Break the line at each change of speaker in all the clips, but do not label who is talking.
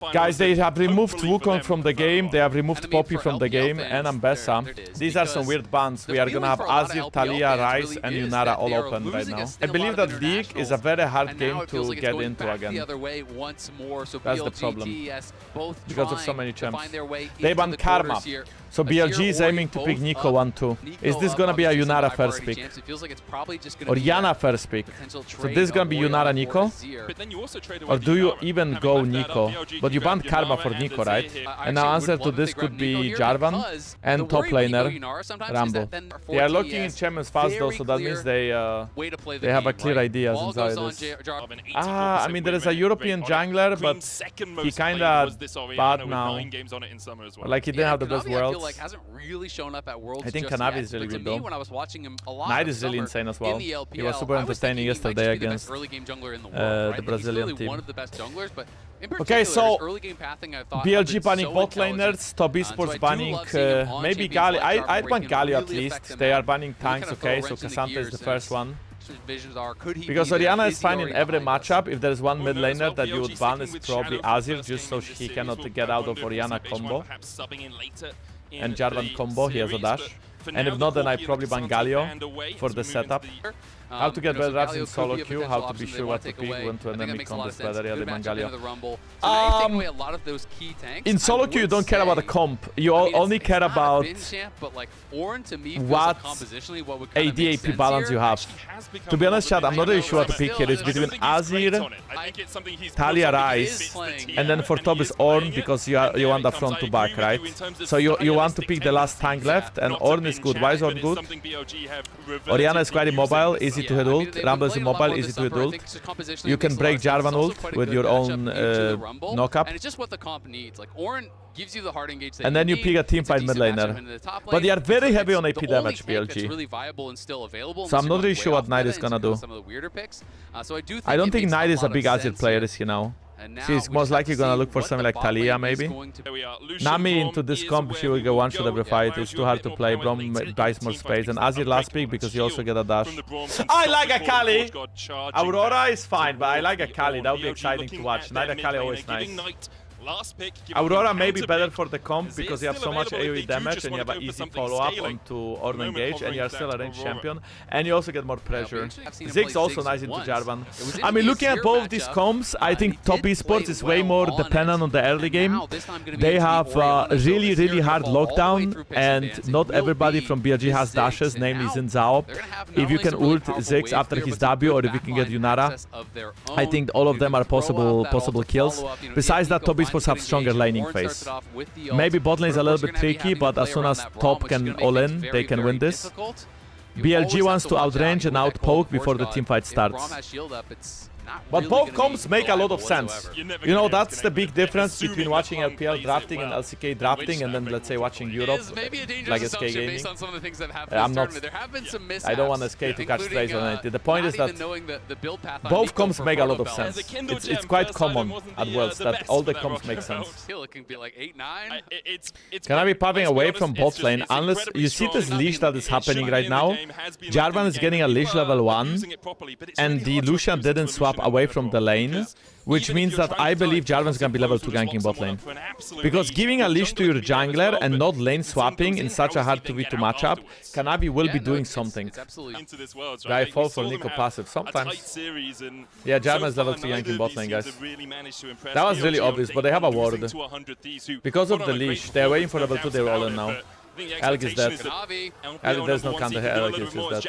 Guys, they have removed Wukong from the game, they have removed Poppy from the game, and Ambessa. These are some weird bans. We are gonna have Azir, Talia, Ryze, and Yunara all open right now. I believe that League is a very hard game to get into again. That's the problem. Because of so many champs. They ban Karma. So BLG is aiming to pick Nico 1-2. Is this gonna be a Yunara first pick? Or Yana first pick? So this is gonna be Yunara Nico? Or do you even go Nico? But you banned Karma for Nico, right? And now answer to this could be Jarvan and top laner Rambo. They are locking in champions fast though, so that means they have a clear idea inside this. I mean there is a European jungler, but he kinda bad now. Like he didn't have the best worlds. I think Kanavi is really good though. Knight is really insane as well. He was super entertaining yesterday against the Brazilian team. Okay, so BLG banning bot laners, Top Esports banning maybe Gali. I'd ban Gali at least. They are banning tanks, okay, so Cassandra is the first one. Because Orianna is fine in every matchup. If there's one mid laner that you would ban, it's probably Azir, just so he cannot get out of Orianna combo. And Jarvan combo, he has a dash. And if not, then I probably ban Galio for the setup. How to get better drafts in solo queue, how to be sure what to pick, when to enemy comp is better, yeah, the Mangalia. In solo queue, you don't care about the comp. You only care about what AD-AP balance you have. To be honest, chat, I'm not really sure what to pick here. It's between Azir, Talia, Ryze, and then for top is Ornn, because you want the front to back, right? So you want to pick the last tank left, and Ornn is good. Why is Ornn good? Orianna is quite immobile, easy to hit ult. Rumble is immobile, easy to hit ult. You can break Jarvan ult with your own knock-up. And then you pick a teamfight mid laner. But they are very heavy on AP damage, BLG. So I'm not really sure what Knight is gonna do. I don't think Knight is a big Azir player, is he now? She's most likely gonna look for something like Talia, maybe. Nami into this comp, she will go one shot every fight. It's too hard to play. Brom buys more space. And Azir last pick because you also get a dash. I like Akali! Aurora is fine, but I like Akali. That would be exciting to watch. Knight Akali always nice. Aurora may be better for the comp because you have so much AoE damage and you have an easy follow-up onto Ornn engage and you are still a ranged champion and you also get more pressure. Ziggs also nice into Jarvan. I mean, looking at both these comps, I think Top Esports is way more dependent on the early game. They have really hard lockdown and not everybody from BLG has dashes, namely Xin Zhao. If you can ult Ziggs after his W or if you can get Yunara, I think all of them are possible kills. Besides that, Top Esports have stronger laning phase. Maybe bot lane is a little bit tricky, but as soon as top can all in, they can win this. BLG wants to outrange and outpoke before the teamfight starts. But both comps make a lot of sense. You know, that's the big difference between watching LPL drafting and LCK drafting and then, let's say, watching Europe, like SK Gaming. I'm not... I don't want SK to catch strays on anything. The point is that both comps make a lot of sense. It's quite common at Worlds that all the comps make sense. Can I be popping away from bot lane? Unless you see this leash that is happening right now. Jarvan is getting a leash level 1 and the Lucian didn't swap away from the lane, which means that I believe Jarvan's gonna be level 2 ganking bot lane. Because giving a leash to your jungler and not lane swapping in such a hard 2v2 matchup, Kanabi will be doing something. I fall for Nico passive sometimes. Yeah, Jarvan's level 3 ganking bot lane, guys. That was really obvious, but they have a ward. Because of the leash, they're waiting for level 2, they're all in now. Elg is dead. Elg, there's no counter here. Elg is just dead.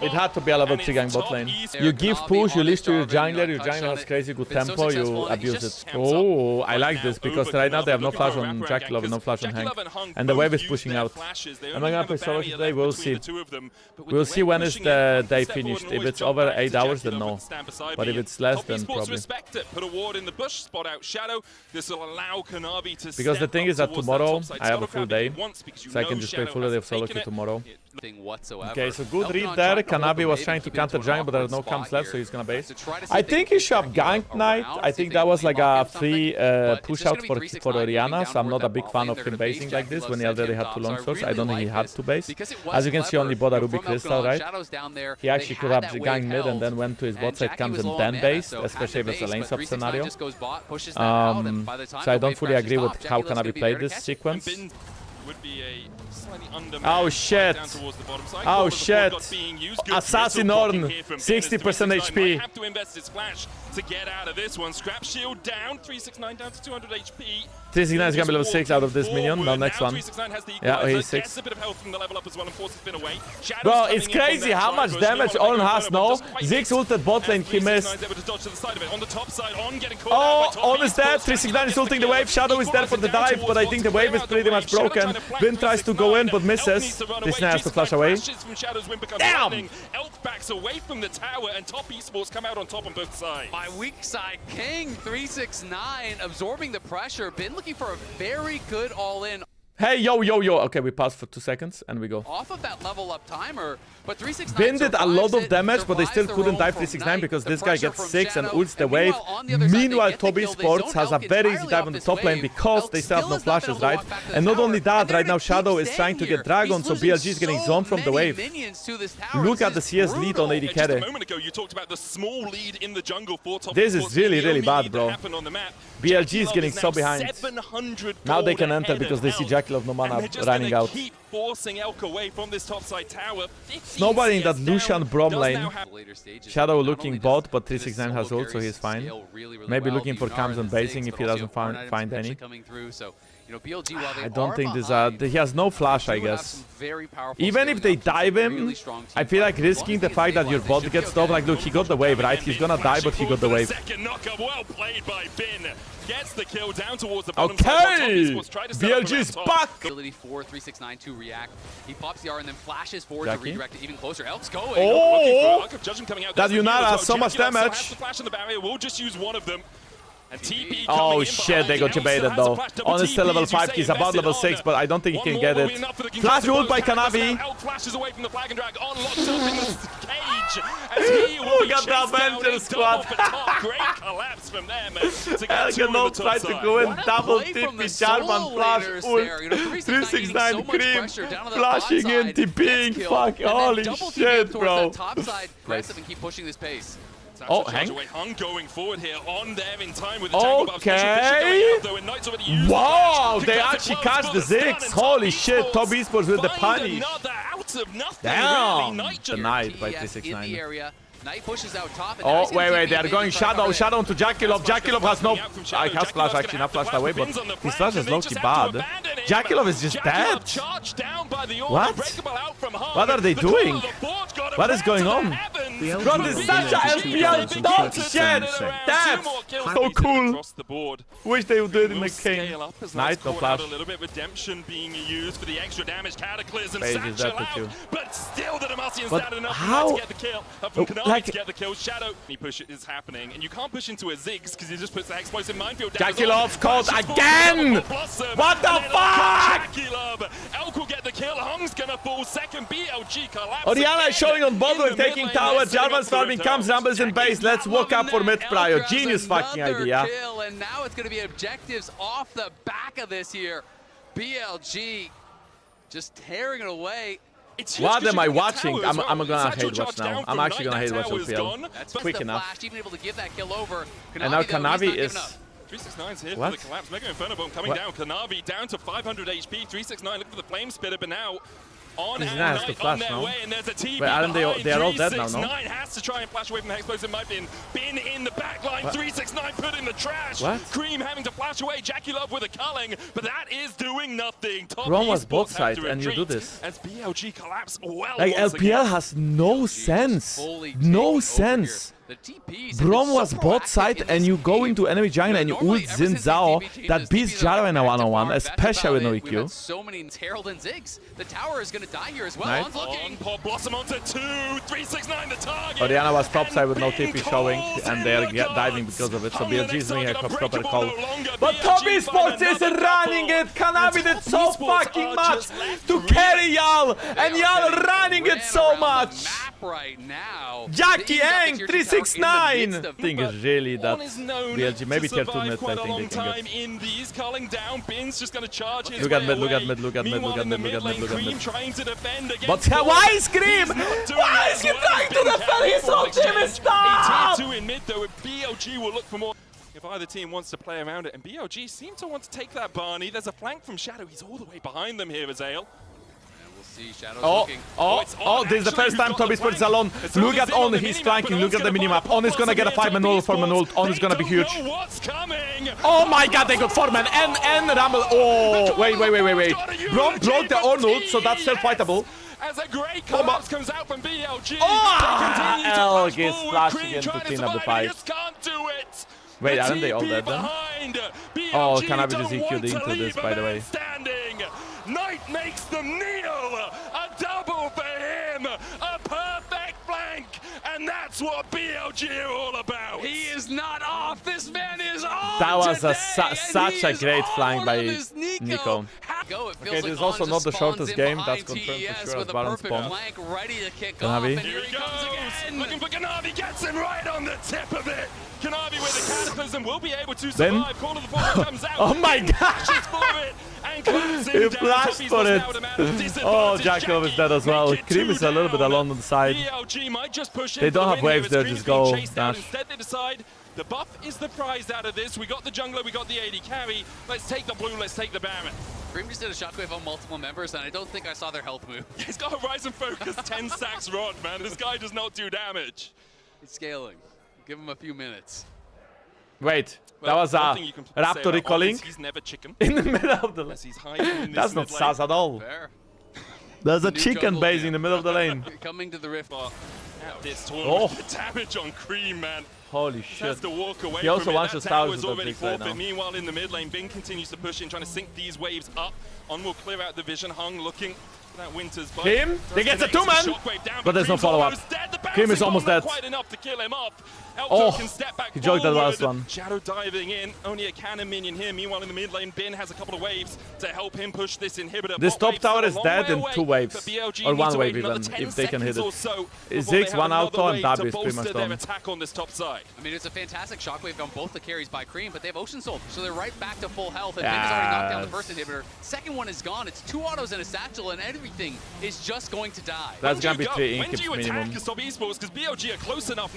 It had to be a level 3 gang bot lane. You give push, you leash to your jungler has crazy good tempo, you abuse it. Oh, I like this because right now they have no flash on Dracula and no flash on Hank. And the wave is pushing out. Am I gonna play solo today? We'll see. We'll see when is the day finished. If it's over 8 hours, then no. But if it's less, then probably.
Shadow. This will allow Kanavi to
Because the thing is that tomorrow I have a full day,
so
so I can just play full day of solo queue tomorrow.
Whatsoever.
Okay, so good read there. Kanavi was trying to counter jungle, but there are no camps left, so he's gonna base. I think he should have ganked Knight. I think that was like a free push out for Oriana, so I'm not a big fan of him basing like this when he already had 2 long swords. I don't think he had to base. As you can see, only bought a Ruby Crystal, right? He actually could have ganked mid and then went to his bot side camps and then based, especially if it's a lane sub scenario. So I don't fully agree with how Kanavi played this sequence. Oh shit! Oh shit! Assassin Ornn, 60% HP.
Have to invest his flash to get out of this one. Scrap shield down, 369 down to 200 HP.
369 is gonna be level 6 out of this minion. No, next one. Yeah, he's 6.
A bit of health from the level up as well, and forces Finn away.
Bro, it's crazy how much damage Ornn has now. Ziggs ulted bot lane, he missed. Oh, Ornn is dead. 369 is ulting the wave. Shadow is there for the dive, but I think the wave is pretty much broken. Vin tries to go in, but misses. 369 has to flash away. Damn!
Elk backs away from the tower, and top esports come out on top on both sides.
My weak side king, 369, absorbing the pressure. Been looking for a very good all-in.
Hey, yo, yo, yo. Okay, we paused for 2 seconds and we go.
Off of that level up timer, but 369
Vin did a lot of damage, but they still couldn't dive 369 because this guy gets 6 and ults the wave. Meanwhile, Top Esports has a very easy dive on the top lane because they still have no flashes, right? And not only that, right now Shadow is trying to get Dragon, so BLG is getting zoned from the wave. Look at the CS lead on AD carry. This is really, really bad, bro. BLG is getting so behind. Now they can enter because they see Jackal of no mana running out.
Forcing Elk away from this topside tower.
Nobody in that Lucian Brom lane. Shadow looking bot, but 369 has ult, so he's fine. Maybe looking for camps and basing if he doesn't find any. I don't think this. He has no flash, I guess. Even if they dive him, I feel like risking the fact that your bot gets stopped. Like, look, he got the wave, right? He's gonna die, but he got the wave.
Gets the kill down towards the bottom.
Okay, BLG is back.
Ability for 369 to react. He pops the R and then flashes forward to redirect it even closer. Elk's going.
Oh, that Yunara has so much damage.
We'll just use one of them.
Oh shit, they got debated though. On is still level 5, he's about level 6, but I don't think he can get it. Flash ult by Kanavi. Look at the Avenger squad. Elganon tried to go in double TP, Jarvan flash ult. 369 cream, flashing in, TPing, fuck, holy shit, bro. Oh, hang.
Going forward here on them in time with the
okay. Wow, they actually catch the Ziggs. Holy shit, Top Esports with the punish. Damn. Denied by 369. Oh, wait, they are going Shadow into Jackilov. Jackilov has no... I has flash, actually, not flashed away, but his flash is low-key bad. Jackilov is just dead. What? What are they doing? What is going on? Bro, this is such a LPL dog shit! Damn! So cool! Wish they would do it in the king. Nice, no flash.
A little bit redemption being used for the extra damage. Cataclysm, but still the Demacian's down enough to get the kill. Like, to get the kill. Shadow push is happening, and you can't push into a Ziggs because he just puts the explosive minefield down.
Jackilov caught again! What the fuck?
Elk will get the kill. Hung's gonna fall second. BLG collapse.
Oriana is showing on bottom, taking tower. Jarvan's farming comes, rumbles in base. Let's walk up for mid prior. Genius fucking idea.
And now it's gonna be objectives off the back of this here. BLG just tearing it away.
What am I watching? I'm gonna hate watch now. I'm actually gonna hate watch LPL.
That's
quick enough.
Even able to give that kill over.
And now Kanavi is...
369's here for the collapse. Mega Inferno Bomb coming down. Kanavi down to 500 HP. 369 looking for the Flame Spitter, but now on and Knight on their way, and there's a TP behind.
They are all dead now, no?
369 has to try and flash away from the explosive. Might be Bin in the back line. 369 put in the trash. Cream having to flash away. Jackilov with a culling, but that is doing nothing.
Ron was both sides, and you do this.
As BLG collapse well.
Like LPL has no sense. No sense.
The TPs
Braum was bot side and you go into enemy jungle and you ult Xin Zhao that beats Jaro in a 1-on-1, especially with no EQ.
So many Herald and Ziggs. The tower is going to die here as well.
Nice.
On's looking.
Pop Blossom onto 2, 369 the target.
Orianna was top side with no TP showing and they are diving because of it, so BLG is doing a proper call. But Top Esports is running it! Kanavi did so fucking much to carry y'all, and y'all running it so much!
Right now.
Jackie Ang 369! Thing is really that BLG maybe tier 2 mid, I think they can get.
In these calling down, Bin's just gonna charge his
Look at mid, look at mid, look at mid, look at mid, look at mid, look at mid. But why is Scream? Why is he trying to defend his own team? Stop!
Tier 2 in mid though, BLG will look for more. If either team wants to play around it, and BLG seem to want to take that Barney. There's a flank from Shadow. He's all the way behind them here, Azale.
This is the first time Top Esports is alone. Look at On, he's flanking, look at the minimap. On is gonna get a 5-man ult, 4-man ult. On is gonna be huge. Oh my god, they got 4-man and Rumble. Oh, wait. Braum broke the On ult, so that's still fightable.
As a great collapse comes out from BLG.
Elg is flashing into clean up the fight. Wait, aren't they all dead then? Oh, Kanavi just EQ'd into this, by the way.
Knight makes them kneel! A double for him! A perfect flank! And that's what BLG are all about!
He is not off! This man is on!
That was such a great flank by Nico. Okay, this is also not the shortest game, that's confirmed for sure as Baron spawn. Kanavi.
Here he goes! Looking for Kanavi, gets him right on the tip of it! Kanavi with the Cataclysm will be able to survive. Call of the Forward comes out.
Oh my god! He flashed for it. Oh, Jankos is dead as well. Cream is a little bit alone on the side. They don't have waves there, just go dash.
Instead they decide the buff is the prize out of this. We got the jungler, we got the AD carry. Let's take the blue, let's take the Baron.
Cream just did a shockwave on multiple members, and I don't think I saw their health move.
He's got a Horizon Focus 10 stacks rod, man. This guy does not do damage.
He's scaling. Give him a few minutes.
Wait, that was a Raptor recalling
he's never chicken.
in the middle of the lane. That's not sus at all.
Fair.
There's a chicken base in the middle of the lane.
Coming to the rift.
This tournament, the damage on Cream, man.
Holy shit.
Has to walk away
He also
from
wants
it.
to
That
start
tower's
with
already
the right
forfeit.
now.
Meanwhile, in the mid lane, Bing continues to push in, trying to sync these waves up. On will clear out the vision. Hung looking for that Winter's bite.
Cream, they get a 2-man, but there's no follow-up. Cream is almost dead.
Quite enough to kill him off.
Oh,
can step back
he jogged that last
forward.
one.
Shadow diving in, only a cannon minion here. Meanwhile, in the mid lane, Bin has a couple of waves to help him push this inhibitor.
This top tower is dead in 2 waves, or 1 wave even, if they can hit it. Ziggs 1 auto and Dabi is pretty much done.
Attack on this top side.
I mean, it's a fantastic shockwave on both the carries by Cream, but they have Ocean Soul, so they're right back to full health. And Bin has already knocked down the first inhibitor. Second one is gone. It's 2 autos and a satchel, and everything is just going to die.
That's gonna be 3 inhibitions minimum.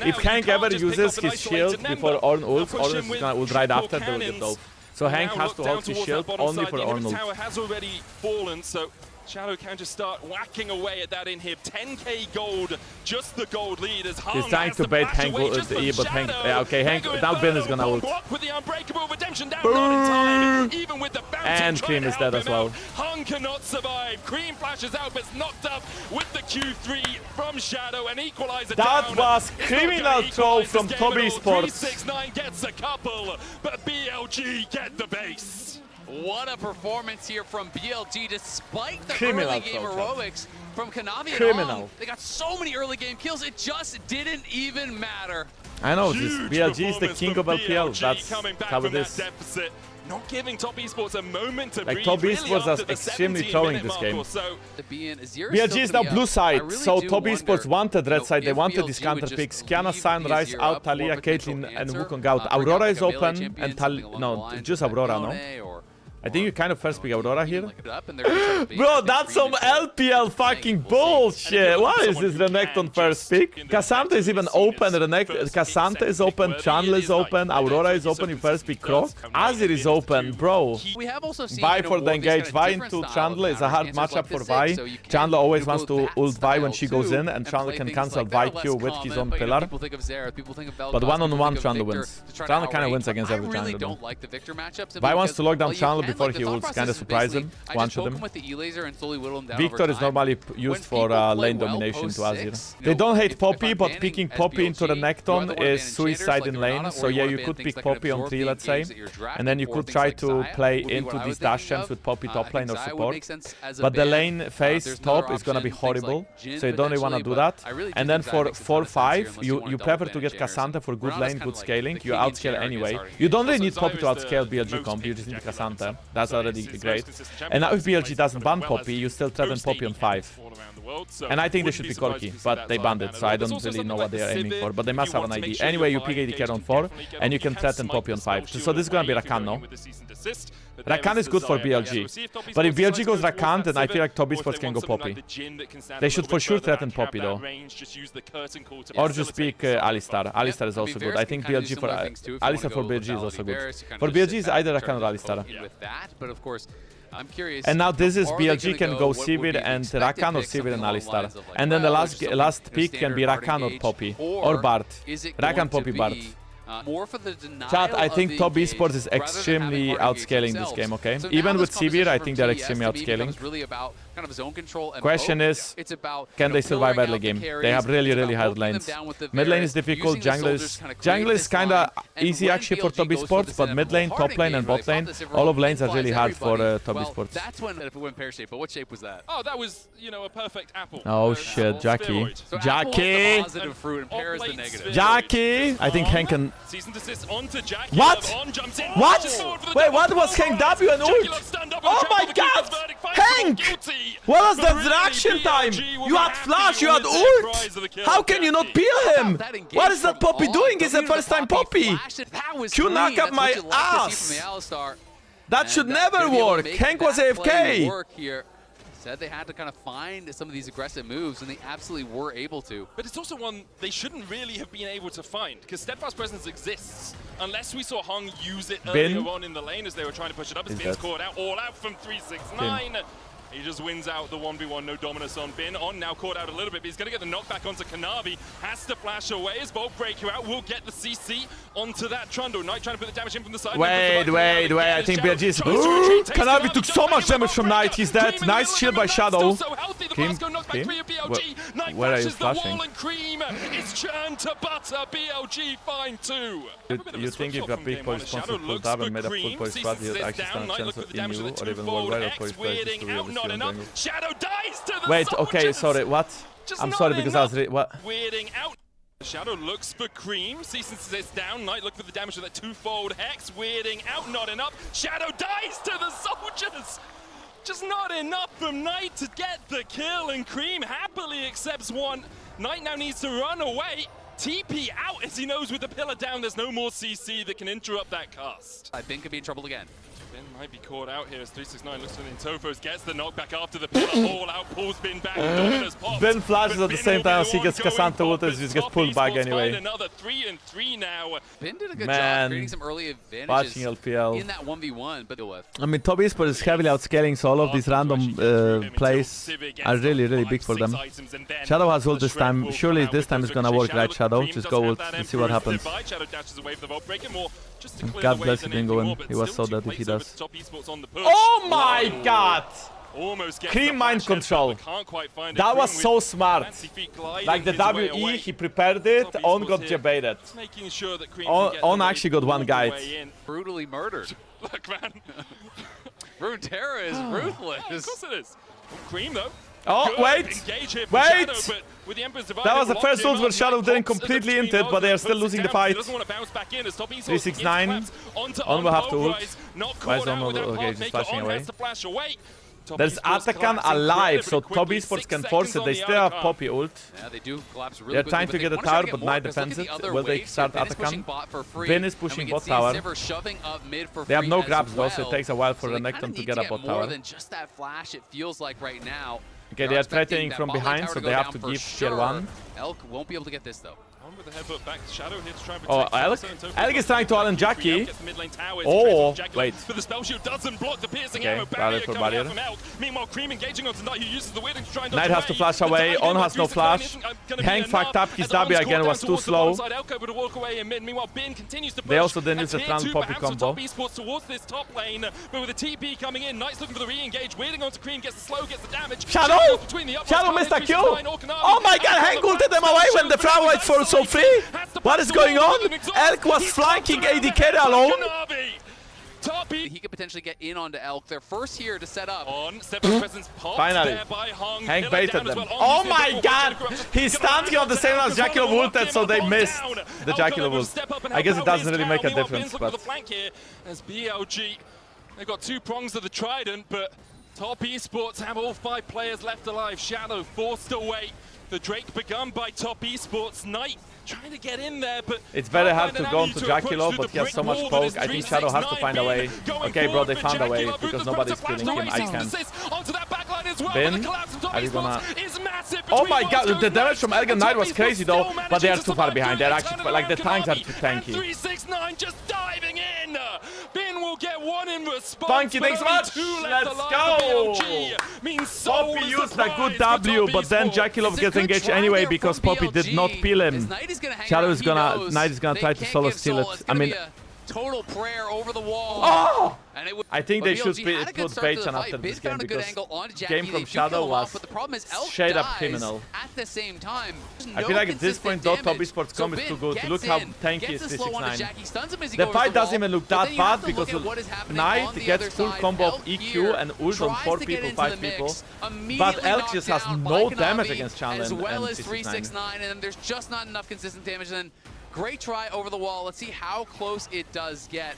If Hank ever uses his shield before Ornn ults, Ornn is gonna ult right after, they will get off. So Hank has to hold his shield only for Ornn ult.
Tower has already fallen, so Shadow can just start whacking away at that inhib. 10k gold, just the gold lead as Hung
He's trying to bait Hank with the E, but Hank, yeah, okay, Hank, now Ben is gonna ult.
With the unbreakable redemption down, not in time. Even with the
and Cream is dead as well.
Hung cannot survive. Cream flashes out, but it's knocked up with the Q3 from Shadow and equalizer
that
down.
Was criminal throw from Top Esports.
369 gets a couple, but BLG get the base.
What a performance here from BLG, despite the
Criminal
early game heroics from Kanavi
and
Hung. They got so many early game kills, it just didn't even matter.
I know, BLG is the king of LPL, that's how it is.
Not giving Top Esports a moment to breathe.
Top Esports is extremely throwing this game. BLG is now blue side, so Top Esports wanted red side, they wanted these counter picks. Kiana, Sunrise, out, Talia, Caitlyn, and Wukong out. Aurora is open, and no, just Aurora, no? I think you kind of first pick Aurora here. Bro, that's some LPL fucking bullshit. What is this Renekton first pick? Cassandra is even open, Cassandra is open, Chandler is open, Aurora is open, you first pick Croc. Azir is open, bro. Vi for the engage. Vi into Chandler is a hard matchup for Vi. Chandler always wants to ult Vi when she goes in, and Chandler can cancel Vi Q with his own pillar. But one-on-one Chandler wins. Chandler kind of wins against every Chandler though. Vi wants to lock down Chandler before he ults, kind of surprise him, one-shot him.
With the E-laser and slowly whittle him down
Victor
over
is
time.
normally used for lane domination to Azir. They don't hate Poppy, but picking Poppy into the Nekton is suicide in lane. So yeah, you could pick Poppy on 3, let's say, and then you could try to play into these dash champs with Poppy top lane or support. But the lane phase top is gonna be horrible, so you don't really wanna do that. And then for 4-5, you prefer to get Cassandra for good lane, good scaling. You outscale anyway. You don't really need Poppy to outscale BLG comp, you just need Cassandra. That's already great. And now if BLG doesn't ban Poppy, you still threaten Poppy on 5. And I think they should be Corki, but they banned it, so I don't really know what they are aiming for. But they must have an ID. Anyway, you pick AD carry on 4, and you can threaten Poppy on 5. So this is gonna be Rakan, no? Rakan is good for BLG. But if BLG goes Rakan, then I feel like Top Esports can go Poppy. They should for sure threaten Poppy though. Or just pick Alistar. Alistar is also good. I think BLG for Alistar for BLG is also good. For BLG is either Rakan or Alistar.
I'm curious.
And now this is BLG can go Sivir and Rakan or Sivir and Alistar. And then the last pick can be Rakan or Poppy. Or Bart. Rakan, Poppy, Bart. Chat, I think Top Esports is extremely outscaling this game, okay? Even with Sivir, I think they're extremely outscaling. Question is, can they survive early game? They have really hard lanes. Mid lane is difficult, jungle is kinda easy actually for Top Esports, but mid lane, top lane and bot lane, all of lanes are really hard for Top Esports.
That's when it went pear-shaped, but what shape was that?
Oh, that was, you know, a perfect apple.
Oh shit, Jackie. Jackie! Jackie! I think Hank can... What? What? Wait, what was Hank W and ult? Oh my god! Hank! What was that reaction time? You had flash, you had ult! How can you not peel him? What is that Poppy doing? It's the first time Poppy! Q knock up my ass! That should never work! Hank was AFK!
Said they had to kind of find some of these aggressive moves, and they absolutely were able to.
But it's also one they shouldn't really have been able to find, because Steadfast Presence exists. Unless we saw Hung use it earlier on in the lane as they were trying to push it up. As Bin's caught out, all out from 369. He just wins out the 1v1, no dominance on Bin. On now caught out a little bit, but he's going to get the knockback onto Kanavi. Has to flash away as Bolt break you out. Will get the CC onto that Trundle. Knight trying to put the damage in from the side.
Wait, I think BLG is... Ooh, Kanavi took so much damage from Knight. He's dead. Nice shield by Shadow. Cream? Where are you flashing?
It's churned to butter. BLG fine too.
You think if a big boy sponsor full tab and made a full boy squad, he would actually stand a chance in you or even worldwide or for players to real
not enough. Shadow dies to the
Wait, okay, sorry, what? I'm sorry because I was what?
Weirding out. Shadow looks for Cream. Season sits down. Knight look for the damage with that twofold hex. Weirding out, not enough. Shadow dies to the soldiers. Just not enough from Knight to get the kill, and Cream happily accepts one. Knight now needs to run away. TP out as he knows with the pillar down, there's no more CC that can interrupt that cast.
I think could be in trouble again.
Ben might be caught out here as 369 looks for the Intofos, gets the knockback after the pillar, all out, pulls Ben back, Dominus pops.
Ben flashes at the same time as he gets Cassandra ult as he gets pulled back anyway.
Another 3-3 now.
Ben did a good job creating some early advantages in that 1v1, but
I mean, Top Esports is heavily outscaling, so all of these random plays are really big for them. Shadow has ult this time. Surely this time it's gonna work, right, Shadow? Just go ult and see what happens. God bless you, didn't go in. He was so dead if he does. Oh my god! Cream mind control. That was so smart. Like the WE, he prepared it, On got debated. On actually got one guide.
Brutally murdered.
Look, man.
Runeterra is ruthless.
Of course it is. Cream, though.
Oh, wait! That was the first ult where Shadow didn't completely int it, but they are still losing the fight. 369. On will have to ult. Why is On okay, just flashing away? There's Atakan alive, so Top Esports can force it. They still have Poppy ult.
Yeah, they do collapse really
They're trying to get a tower, but Knight defends it. Will they start Atakan? Ben is pushing bot tower. They have no grabs though, so it takes a while for the Nekton to get a bot tower.
More than just that flash, it feels like right now.
Okay, they are threatening from behind, so they have to give tier 1.
Elk won't be able to get this though.
Oh, Elk? Elk is trying to Allen Jackie. Oh, wait.
But the spell shield doesn't block the piercing
Okay,
arrow
barrier for barrier.
from Elk. Meanwhile, Cream engaging onto Knight, who uses the Withering to try and
Knight has to flash away. On has no flash. Hank fucked up. His W again was too slow. They also didn't use the Trans Poppy combo.
Towards this top lane, but with the TP coming in, Knight's looking for the re-engage, waiting onto Cream, gets the slow, gets the damage.
Shadow! Shadow missed a Q! Oh my god, Hank ulted them away when the flower lights for so free! What is going on? Elk was flanking AD carry alone.
He could potentially get in onto Elk. They're first here to set up.
Finally, Hank baited them. Oh my god! He's standing on the same as Jackal ulted, so they missed the Jackal ult. I guess it doesn't really make a difference, but...
As BLG, they've got 2 prongs of the trident, but Top Esports have all 5 players left alive. Shadow forced away. The Drake begun by Top Esports. Knight trying to get in there, but
it's very hard to go into Jackilo, but he has so much poke. I think Shadow has to find a way. Okay, bro, they found a way because nobody's killing him. I can't. Bin, are you gonna... Oh my god, the damage from Elgin Knight was crazy though, but they are too far behind. They're actually, like, the tanks are too tanky.
369 just diving in. Bin will get 1 in response.
Funky, thanks so much. Let's go. Poppy used a good W, but then Jackilov gets engaged anyway because Poppy did not peel him. Shadow is gonna, Knight is gonna try to solo steal it. I mean,
total prayer over the wall.
Oh! I think they should put Bajan after this game because the game from Shadow was straight up criminal.
At the same time,
I feel like at this point though, Top Esports comp is too good. Look how tanky is 369. The fight doesn't even look that bad because Knight gets full combo of EQ and ult on 4 people, 5 people. But Elk just has no damage against Chandler
as well
and
as 369, and there's just not enough consistent damage. And then great try over the wall. Let's see how close it does get.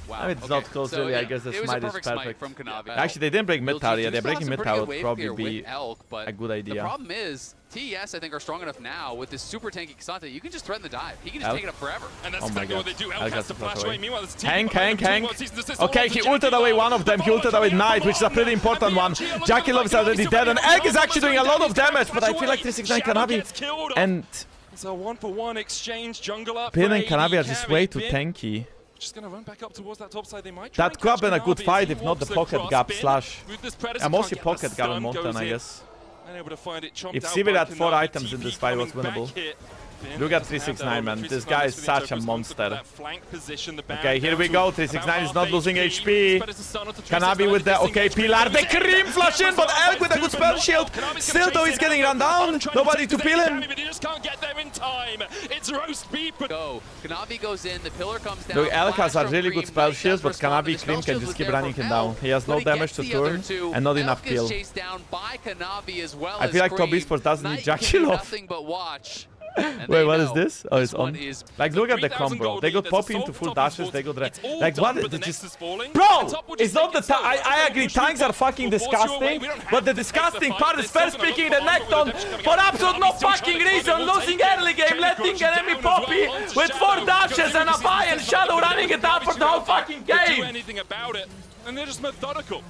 Wow.
I mean, it's not close really.
Yeah,
I guess the smite is perfect.
From Kanavi.
Actually, they didn't break mid tower yet. They're breaking mid tower would probably be
Elk, but
a good idea.
The problem is, TES I think are strong enough now with this super tanky Kasante. You can just threaten the dive. He can just take it up forever.
And that's exactly what they do. Elk has to flash away. Meanwhile,
Hank. Okay, he ulted away one of them. He ulted away Knight, which is a pretty important one. Jackilov is already dead, and Egg is actually doing a lot of damage, but I feel like 369 Kanavi and
it's a 1-for-1 exchange. Jungle up.
Pin and Kanavi are just way too tanky.
Just gonna run back up towards that top side. They might
that could have been a good fight if not the pocket gap slash. Mostly pocket gap and Montan, I guess. If Sivir had 4 items in this fight, it was winnable. Look at 369, man. This guy is such a monster. Okay, here we go. 369 is not losing HP. Kanabi with the okay Pilar. The Cream flash in, but Elk with a good spell shield. Still though, he's getting run down. Nobody to peel him.
Kanabi goes in. The pillar comes down.
Look, Elk has a really good spell shield, but Kanabi Cream can just keep running him down. He has no damage to turn and not enough kill. I feel like Top Esports doesn't need Jackilov. Wait, what is this? Oh, it's on. Like, look at the combo. They got Poppy into full dashes, they got... Like, what? They just... Bro! It's not the... I agree, tanks are fucking disgusting, but the disgusting part is first picking the Necton for absolute no fucking reason, losing early game, letting enemy Poppy with 4 dashes and a buy and Shadow running it down for the whole fucking game!
And they're just methodical.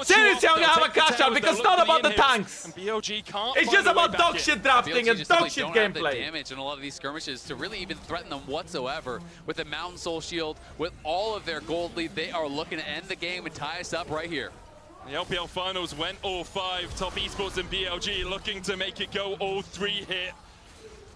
Seriously, I'm gonna have a cash out because it's not about the tanks. It's just about dog shit drafting and dog shit gameplay.
Damage in a lot of these skirmishes to really even threaten them whatsoever. With the Mountain Soul Shield, with all of their gold lead, they are looking to end the game and tie us up right here.
The LPL finals went all 5. Top Esports and BLG looking to make it go all 3 here.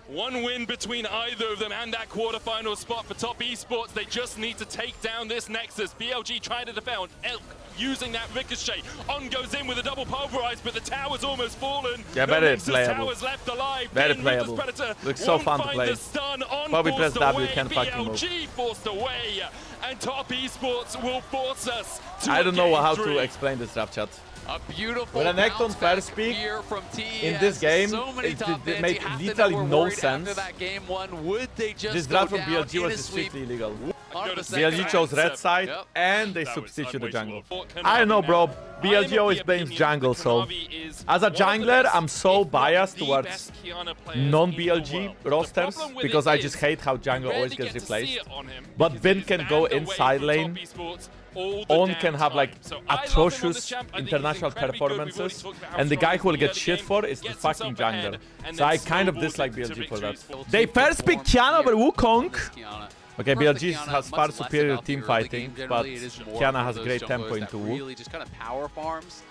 1 win between either of them and that quarterfinal spot for Top Esports. They just need to take down this Nexus. BLG trying to defend. Elk using that ricochet. On goes in with a double pulverize, but the tower's almost fallen.
Yeah, very playable.
Tower's left alive.
Very playable. Looks so fun to play. Probably press W, can't fucking move.
Forced away, and Top Esports will force us to
I don't know how to explain this draft chat.
A beautiful
with an Necton first pick in this game, it made literally no sense. This draft from BLG was just strictly illegal. BLG chose red side and they substitute the jungle. I don't know, bro. BLG always blames jungle, so as a jungler, I'm so biased towards non-BLG rosters because I just hate how jungle always gets replaced. But Bin can go inside lane On can have like atrocious international performances, and the guy who will get shit for is the fucking jungler. So I kind of dislike BLG for that. They first pick Kiana over Wukong. Okay, BLG has far superior team fighting, but Kiana has great tempo into Wu.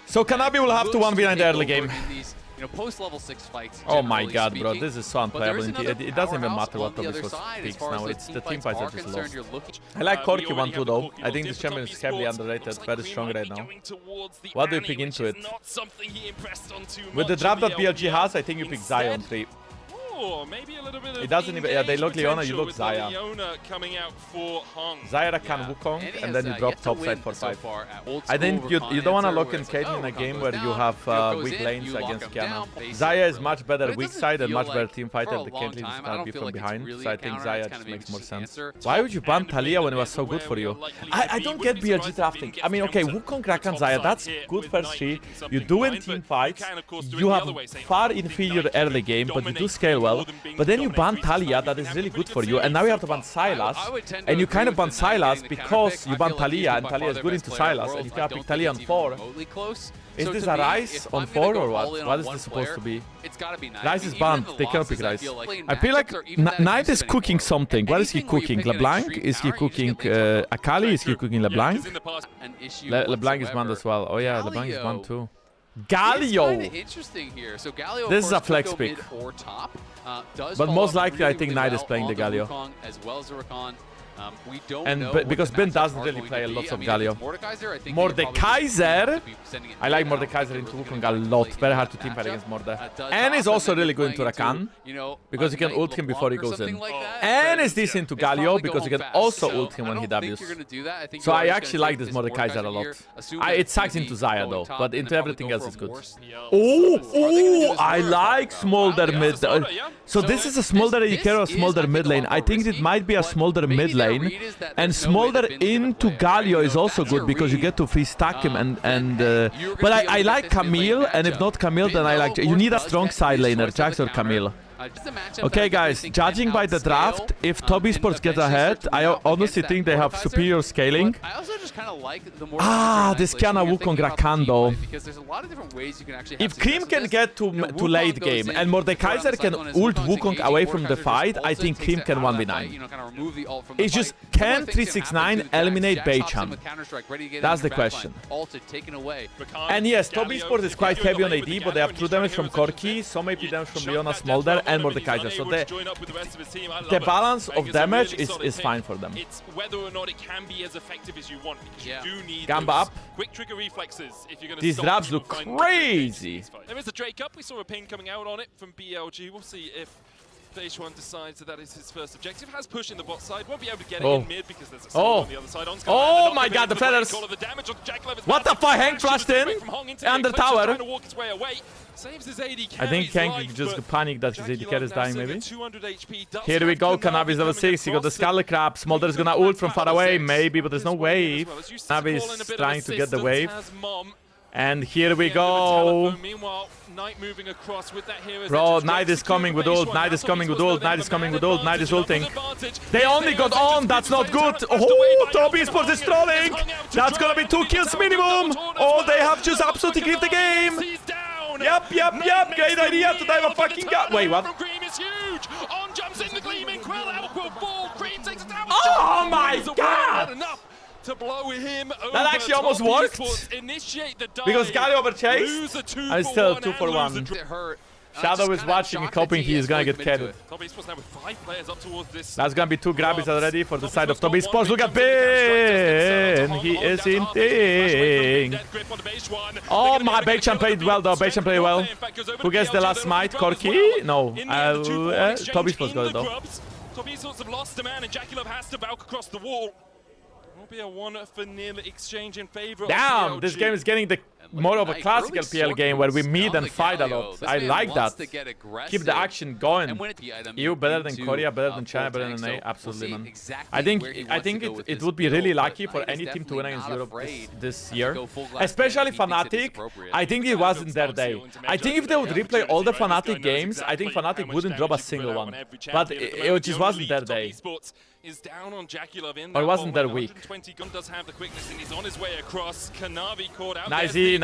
So Kanabi will have to 1v9 the early game.
Post-level 6 fights.
Oh my god, bro, this is so unplayable. It doesn't even matter what Tobis picks now. It's the team fights are just lost. I like Corki 1-2 though. I think this champion is heavily underrated, very strong right now. What do you pick into it? With the draft that BLG has, I think you pick Zion 3.
Maybe a little bit
it doesn't even. Yeah, they look Leona, you look Zaya. Zaya can Wukong, and then you drop topside for 5. I think you don't want to lock in Caitlyn in a game where you have weak lanes against Kiana. Zaya is much better weak side and much better team fighter. The Caitlyn is gonna be from behind, so I think Zaya just makes more sense. Why would you ban Talia when it was so good for you? I don't get BLG drafting. I mean, okay, Wukong, Rakan, Zaya, that's good first 3. You do in team fights, you have far inferior early game, but you do scale well. But then you ban Talia, that is really good for you, and now you have to ban Sylas, and you kind of ban Sylas because you ban Talia, and Talia is good into Sylas, and you can pick Talia on 4. Is this a Ryze on 4 or what? What is this supposed to be? Ryze is banned, they cannot pick Ryze. I feel like Knight is cooking something. What is he cooking? LeBlanc? Is he cooking Akali? Is he cooking LeBlanc? LeBlanc is banned as well. Oh yeah, LeBlanc is banned too. Galio! This is a flex pick. But most likely I think Knight is playing the Galio. And because Ben doesn't really play lots of Galio. Mordekaiser! I like Mordekaiser into Wukong a lot. Very hard to team fight against Morde. And is also really good into Rakan, because you can ult him before he goes in. And is decent into Galio, because you can also ult him when he W's. So I actually like this Mordekaiser a lot. It sucks into Zaya though, but into everything else is good. Oh, I like Smolder mid. So this is a Smolder AD or a Smolder mid lane. I think it might be a Smolder mid lane. And Smolder into Galio is also good because you get to free stack him but I like Camille, and if not Camille, then I like... You need a strong side laner, Jax or Camille. Okay guys, judging by the draft, if Tobii Sports gets ahead, I honestly think they have superior scaling. This Kiana Wukong Rakan though. If Cream can get to late game and Mordekaiser can ult Wukong away from the fight, I think Cream can 1v9. It's just, can 369 eliminate Beichan? That's the question. And yes, Tobii Sports is quite heavy on AD, but they have true damage from Corki, some AP damage from Leona, Smolder, and Mordekaiser. So the balance of damage is fine for them.
It's whether or not it can be as effective as you want. You do need
Gamba up.
Quick trigger reflexes if you're going to.
These drafts look crazy.
There is a Drake up. We saw a ping coming out on it from BLG. We'll see if Beishwan decides that is his first objective. Has push in the bot side. Won't be able to get it in mid because there's a on the other side.
Oh my god, the feathers! What the fuck? Hank flashed in and the tower. I think Hank just panicked that his AD carry is dying maybe. Here we go, Kanabi's level 6, he got the Skull Crab. Smolder is gonna ult from far away, maybe, but there's no wave. Kanabi is trying to get the wave. And here we go. Bro, Knight is coming with ult, Knight is coming with ult, Knight is coming with ult, Knight is ulting. They only got on, that's not good. Oh, Tobii Sports is trolling. That's gonna be 2 kills minimum. Oh, they have just absolutely clipped the game. Yep. Great idea to dive a fucking gun. Wait, what? Oh my god! That actually almost worked. Because Galio overchased. And still 2 for 1. Shadow is watching and hoping he is gonna get carried. That's gonna be 2 grabbies already for the side of Tobii Sports. Look at Ben! He is in thing. Oh my, Beichan played well though. Beichan played well. Who gets the last smite? Corki? No. Tobii Sports got it though.
Tobii Sports have lost a man and Jackie has to balk across the wall. Will be a 1-for-0 exchange in favor.
Damn, this game is getting the more of a classical PL game where we meet and fight a lot. I like that. Keep the action going. EU better than Korea, better than China, better than A. Absolutely, man. I think it would be really lucky for any team to win against Europe this year. Especially Fnatic. I think it wasn't their day. I think if they would replay all the Fnatic games, I think Fnatic wouldn't drop a single one. But it just wasn't their day.
is down on Jakulov in
Or
that
wasn't that weak?
120 gun does have the quickness and he's on his way across. Kanavi caught out.
Nicey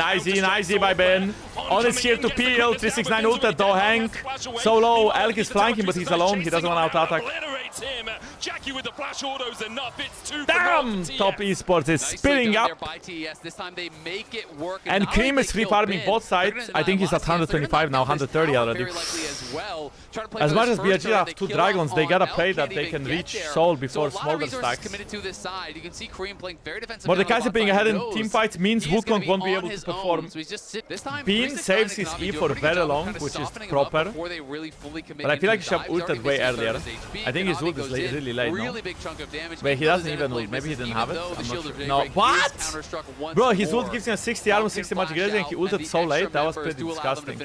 by Ben. On is here to peel. 369 ulted though, Hank. Solo. Elk is flanking, but he's alone. He doesn't want to auto-attack.
Jackie with the flash autos enough. It's 2
Damn! Top Esports is spinning up.
This time they make it work.
And Cream is free farming both sides. I think he's at 125 now, 130 already. As much as BRG have 2 dragons, they gotta play that they can reach Soul before Smolder stacks. Mordekaiser being ahead in teamfights means Wukong won't be able to perform. Bean saves his E for very long, which is proper. But I feel like he should have ulted way earlier. I think his ult is really late now. Wait, he doesn't even ult. Maybe he didn't have it? I'm not sure. No. What? Bro, his ult gives him 60 armor, 60 magic resist, and he ulted so late. That was pretty disgusting.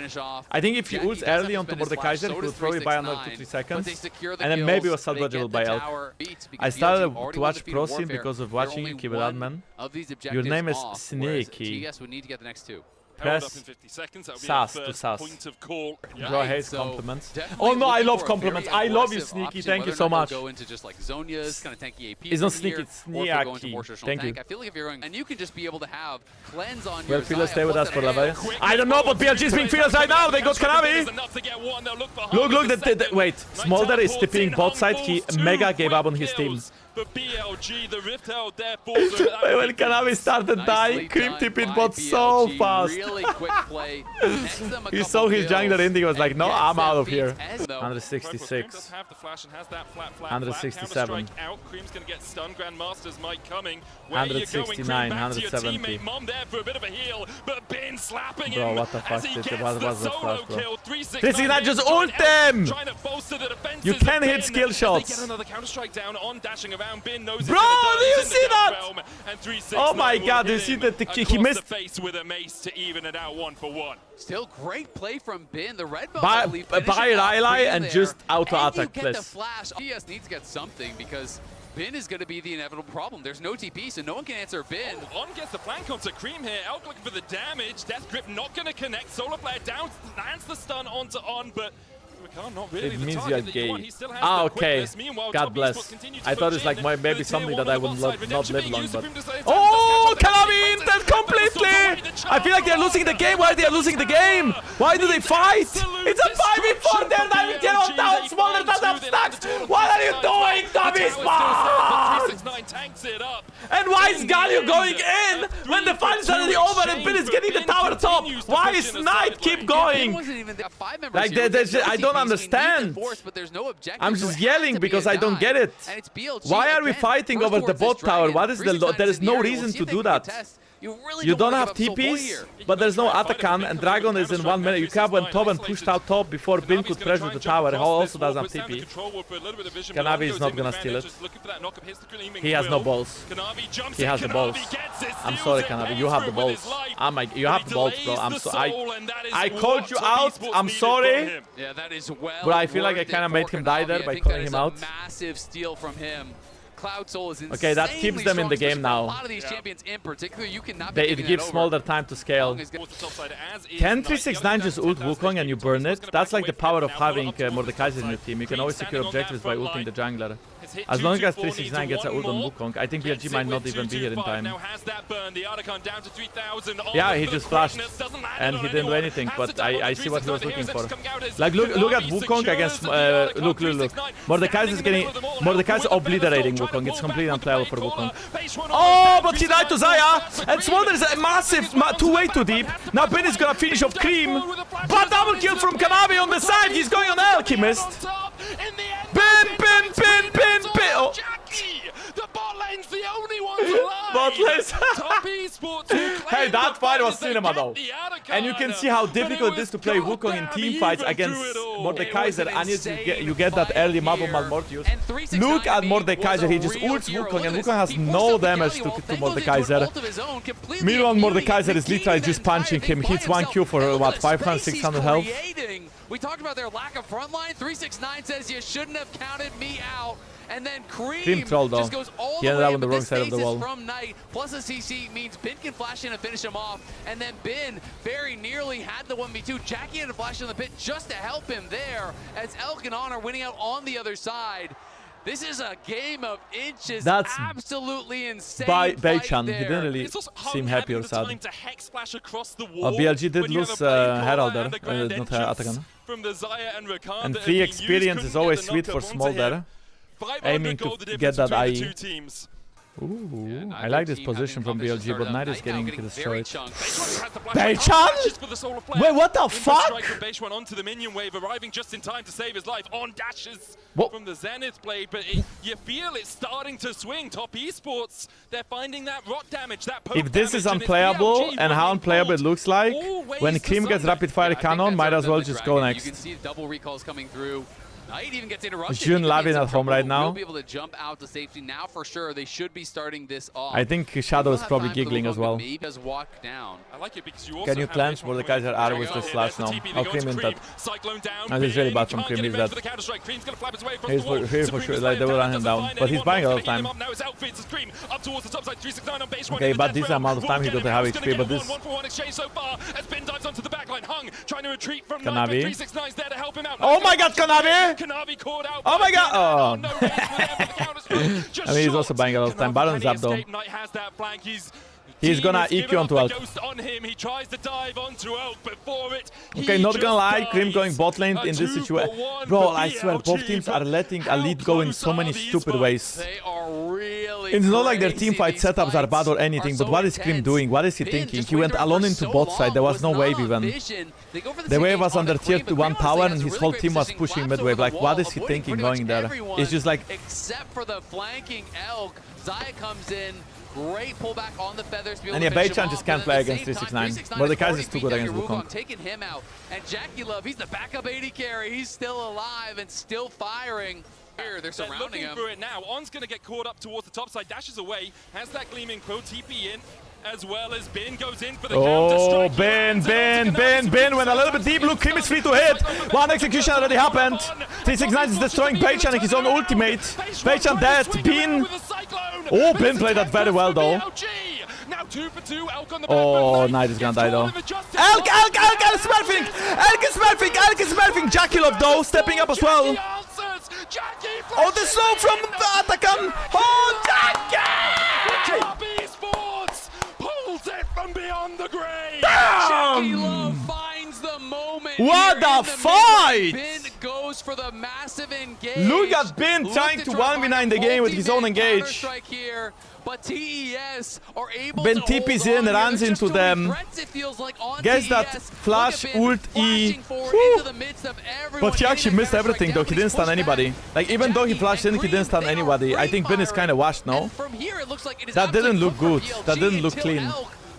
I think if he ults early onto Mordekaiser, he would probably buy another 2-3 seconds. And then maybe it was salvageable by Elk. I started to watch Pro Scene because of watching you, keep it on, man. Your name is Sneaky. Press SAS to SAS. Bro, I hate compliments. Oh no, I love compliments. I love you, Sneaky. Thank you so much. It's not Sneaky, it's Sneaky. Thank you.
And you can just be able to have cleanse on
Will Fearless stay with us for level? I don't know, but BLG is being Fearless right now. They got Kanavi. Look, wait. Smolder is tipping bot side. He mega gave up on his team.
But BLG, the rift out there
when Kanavi started dying, Cream tipped bot so fast. He saw his jungler in, he was like, no, I'm out of here. 166. 167. 169, 170. Bro, what the fuck? What was that flash, bro? 369 just ult him! You can hit skill shots. Bro, do you see that? Oh my god, do you see that he missed?
Still great play from Bin. The red
buy Rylai and just auto-attack, please.
GS needs to get something because Bin is going to be the inevitable problem. There's no TP, so no one can answer Bin.
On gets the flank onto Cream here. Elk looking for the damage. Death Grip not going to connect. Solar Player down, lands the stun onto On, but really
it means you're gay. Ah, okay. God bless. I thought it's like maybe something that I would not live long, but... Oh, Kanavi intent completely! I feel like they're losing the game. Why are they losing the game? Why do they fight? It's a 5v4. They're diving here on down. Smolder doesn't have stacks. What are you doing, Tommy Spot? And why is Galio going in when the fight is already over and Bin is getting the tower top? Why is Knight keep going? Like, I don't understand. I'm just yelling because I don't get it. Why are we fighting over the bot tower? What is the there is no reason to do that. You don't have TPs, but there's no Atakan, and Dragon is in 1 minute. You have went top and pushed out top before Bin could pressure the tower. He also doesn't have TP. Kanavi is not gonna steal it. He has no balls. He has the balls. I'm sorry, Kanavi, you have the balls. You have the balls, bro. I called you out. I'm sorry. But I feel like I kind of made him die there by calling him out.
Massive steal from him.
Okay, that keeps them in the game now. It gives Smolder time to scale. Can 369 just ult Wukong and you burn it? That's like the power of having Mordekaiser in your team. You can always secure objectives by ulting the jungler. As long as 369 gets an ult on Wukong, I think BLG might not even be here in time. Yeah, he just flashed and he didn't do anything, but I see what he was looking for. Like, look at Wukong against... look. Mordekaiser obliterating Wukong. It's completely unplayable for Wukong. Oh, but he died to Xayah! And Smolder is a massive... way too deep. Now Bin is gonna finish off Cream. But double kill from Kanavi on the side. He's going on Alchemist. Bin! Oh.
The bot lane's the only one alive.
Bot lane. Hey, that fight was cinema though. And you can see how difficult it is to play Wukong in team fights against Mordekaiser, and you get that early Mabo Malmortius. Look at Mordekaiser, he just ults Wukong, and Wukong has no damage to Mordekaiser. Meanwhile, Mordekaiser is literally just punching him. Hits 1 Q for what, 500, 600 health?
We talked about their lack of frontline. 369 says you shouldn't have counted me out. And then Cream just goes all the way up the wrong side of the wall. From Knight, plus a CC means Bin can flash in and finish him off. And then Bin very nearly had the 1v2. Jackie had to flash in the pit just to help him there, as Elk and On are winning out on the other side. This is a game of inches.
That's
absolutely insane.
Beichan, he didn't really seem happy or sad. BLG did lose Heralder, not Atakan. And free experience is always sweet for Smolder, aiming to get that IE. Ooh, I like this position from BLG, but Knight is getting destroyed. Beichan? Wait, what the fuck?
Onto the minion wave, arriving just in time to save his life on dashes from the Zenith blade, but you feel it's starting to swing. Top esports, they're finding that rot damage, that poke
If this is unplayable and how unplayable it looks like, when Cream gets rapid fire cannon, might as well just go next.
You can see double recalls coming through. Knight even gets interrupted.
Jun Lavin at home right now.
Be able to jump out to safety now for sure. They should be starting this off.
I think Shadow is probably giggling as well.
Walk down.
I like it because you
Can you clench? Mordekaiser are out with the slash now. Oh, Cream in that. That is really bad from Cream. He's dead. He's for sure. Like, they will run him down. But he's buying a lot of time. Okay, but this amount of time he doesn't have HP. But this. Kanavi. Oh my god, Kanavi! Oh my god! Oh. I mean, he's also buying a lot of time. Baron Zap though. He's gonna EQ onto Elk. Okay, not gonna lie, Cream going bot lane in this situation. Bro, I swear, both teams are letting a lead go in so many stupid ways. It's not like their teamfight setups are bad or anything, but what is Cream doing? What is he thinking? He went alone into bot side, there was no wave even. The wave was under tier 1 power and his whole team was pushing mid wave. Like, what is he thinking going there? It's just like...
Except for the flanking Elk, Zaya comes in. Great pullback on the feathers.
And yeah, Beichan just can't play against 369. But the Kaiser is too good against Wukong.
Taking him out. And Jackie Love, he's the backup AD carry. He's still alive and still firing. Here, they're surrounding him.
Through it now. On's going to get caught up towards the top side. Dashes away. Has that gleaming quill. TP in. As well as Bin goes in for the
oh, Bin went a little bit deep. Look, Cream is free to hit. One execution already happened. 369 is destroying Beichan and his own ultimate. Beichan dead. Bin. Oh, Bin played that very well though. Oh, Knight is gonna die though. Elk is smurfing. Jackie Love though, stepping up as well. Oh, the slow from Atakan. Oh, Jackie!
From beyond the grave.
Jackie Love finds the moment.
What the fight!
Bin goes for the massive engage.
Look at Bin trying to 1v9 the game with his own engage.
Here, but TES are able
Ben TP's in, runs into them. Gets that flash ult E. But he actually missed everything though. He didn't stun anybody. Like, even though he flashed in, he didn't stun anybody. I think Ben is kind of washed now. That didn't look good. That didn't look clean.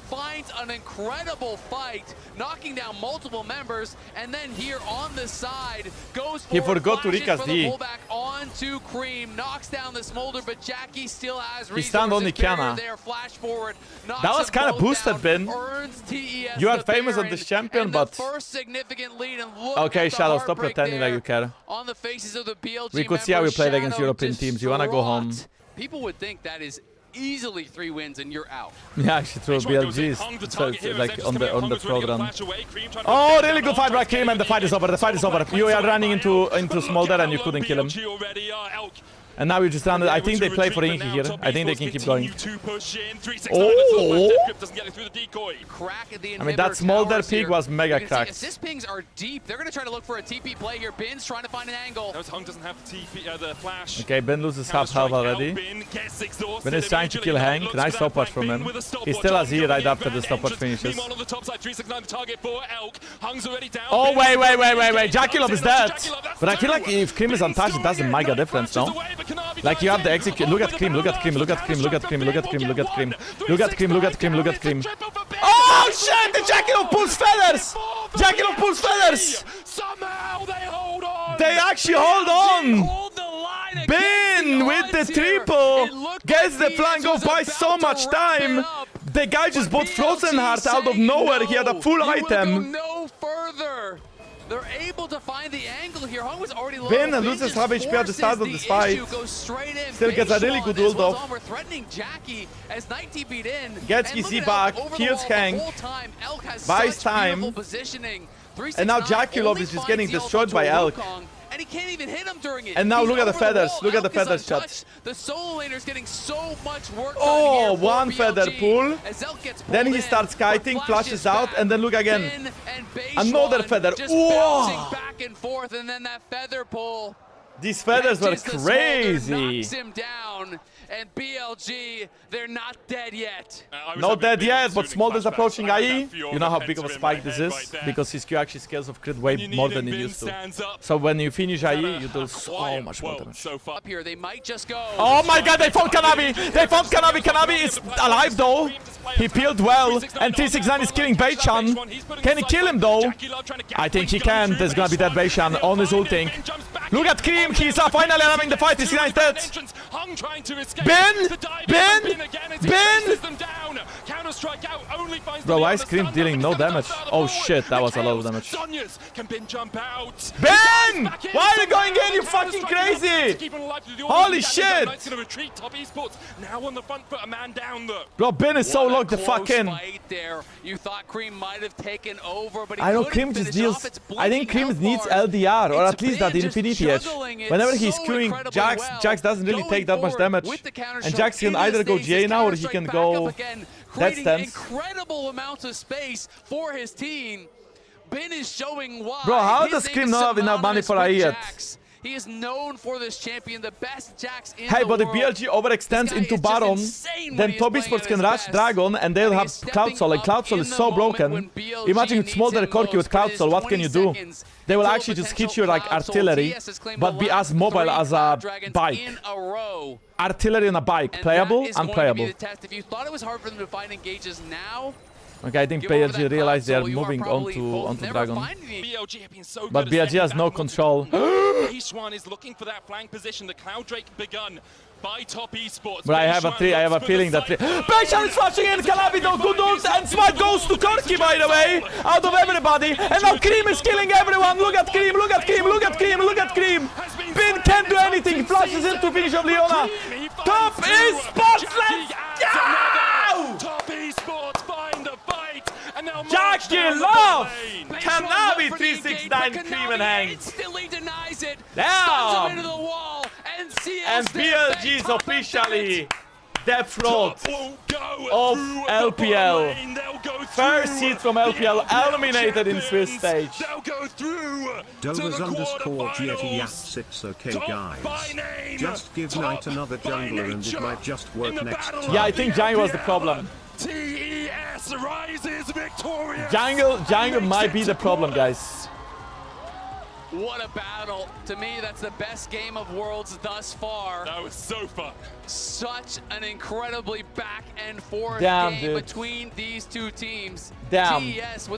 Finds an incredible fight, knocking down multiple members, and then here on the side goes for
he forgot to recast D.
Pullback onto Cream, knocks down the Smolder, but Jackie still has
he stunned only Kiana.
Flash forward,
that was kind of boosted, Ben. You are famous on this champion, but
first significant lead, and
okay, Shadow, stop pretending like you care.
On the faces of the BLG
we could see how we played against European teams. You wanna go home?
People would think that is easily 3 wins and you're out.
Yeah, actually through BLGs. So it's like on the pro run. Oh, really good fight by Cream, and the fight is over. The fight is over. You are running into Smolder and you couldn't kill him. And now you just run it. I think they play for Inky here. I think they can keep going. Oh! I mean, that Smolder peak was mega cracked.
Assist pings are deep. They're going to try to look for a TP play here. Bin's trying to find an angle.
Hung doesn't have the flash.
Okay, Bin loses half health already. Bin is trying to kill Hank. Nice stopwatch from him. He still has E right after the stopwatch finishes. Oh, wait. Jackie Love is dead. But I feel like if Cream is untouched, it doesn't make a difference, no? Like, you have the execute. Look at Cream. Oh shit! The Jackie Love pulls feathers!
Somehow they hold on!
They actually hold on! Bin with the triple! Gets the flank off by so much time! The guy just bought Frozen Heart out of nowhere. He had a full item.
No further. They're able to find the angle here. Hung was already low.
Bin loses half HP at the start of this fight. Still gets a really good ult off.
We're threatening Jackie as Knight TP'd in.
Gets his Z back, kills Hank, buys time. And now Jackie Love is just getting destroyed by Elk.
and he can't even hit him during it.
And now
He's
look at the
over
feathers.
wall.
Look at the
Elk is
feathers
untouched.
shots.
The solo laner's getting so much work done
Oh,
here for
one feather
BLG.
pull.
As Elk gets
Then he
pulled
starts
in,
kiting,
but
flashes out,
back.
and then look again.
Finn and
Another
Beishuan
feather.
just
Whoa.
bouncing back and forth, and then that feather pull.
These feathers were
Catches the smolder,
crazy.
knocks him down, and BLG, they're not dead yet.
Not dead yet, but Smolder's approaching IE. You know how big of a spike this is? Because his Q actually scales of crit way more than it used to. So when you finish IE, you do so much more damage.
Up here, they might just go.
Oh my god, they found Kanavi! They found Kanavi! Kanavi is alive though! He peeled well, and 369 is killing Beichan. Can he kill him though? I think he can. There's gonna be that Beichan on his ulting. Look at Cream, he's finally having the fight. 369 is dead. Ben! Bro, why is Cream dealing no damage? Oh shit, that was a lot of damage. Ben! Why are you going in, you fucking crazy? Holy shit! Bro, Ben is so locked the fuck in.
You thought Cream might have taken over, but
I know Cream just deals. I think Cream needs LDR, or at least that Infinity Edge. Whenever he's queuing Jax, Jax doesn't really take that much damage. And Jax can either go GA now, or he can go Death Stance.
Incredible amounts of space for his team. Ben is showing why.
Bro, how does Cream not have enough money for IE yet?
He is known for this champion, the best Jax in
hey,
the
but if
world.
BLG overextends into Baron, then Top Esports can rush Dragon and they'll have Cloud Soul, and Cloud Soul is so broken. Imagine Smolder Corki with Cloud Soul, what can you do? They will actually just hit you like artillery, but be as mobile as a bike. Artillery on a bike, playable, unplayable.
If you thought it was hard for them to find engages now,
okay, I think BLG realized they are moving onto Dragon. But BLG has no control.
Beishuan is looking for that flank position. The Cloud Drake begun by Top Esports.
But I have a feeling that Beishuan is flashing in, Calabido, good ult, and Smite goes to Corki, by the way, out of everybody. And now Cream is killing everyone. Look at Cream, look at Cream, look at Cream, look at Cream. Bin can't do anything. He flashes into finish of Leona. Top Esports, let's go!
Top Esports find the fight. And now
Jackie Love! Kanavi 369 Cream and Hang.
instantly denies it.
Damn!
Into the wall, and
And BLG is officially death road of LPL. First seed from LPL eliminated in Swiss stage.
Dovers underscore GTYAT6 okay guys. Just give Knight another jungler and it might just work next time.
Yeah, I think Jungle was the problem.
TES rises victorious.
Jungle might be the problem, guys.
What a battle. To me, that's the best game of Worlds thus far.
That was so fun.
Such an incredibly back and forth
Damn,
game
dude.
between these two teams.
Damn.
TES with a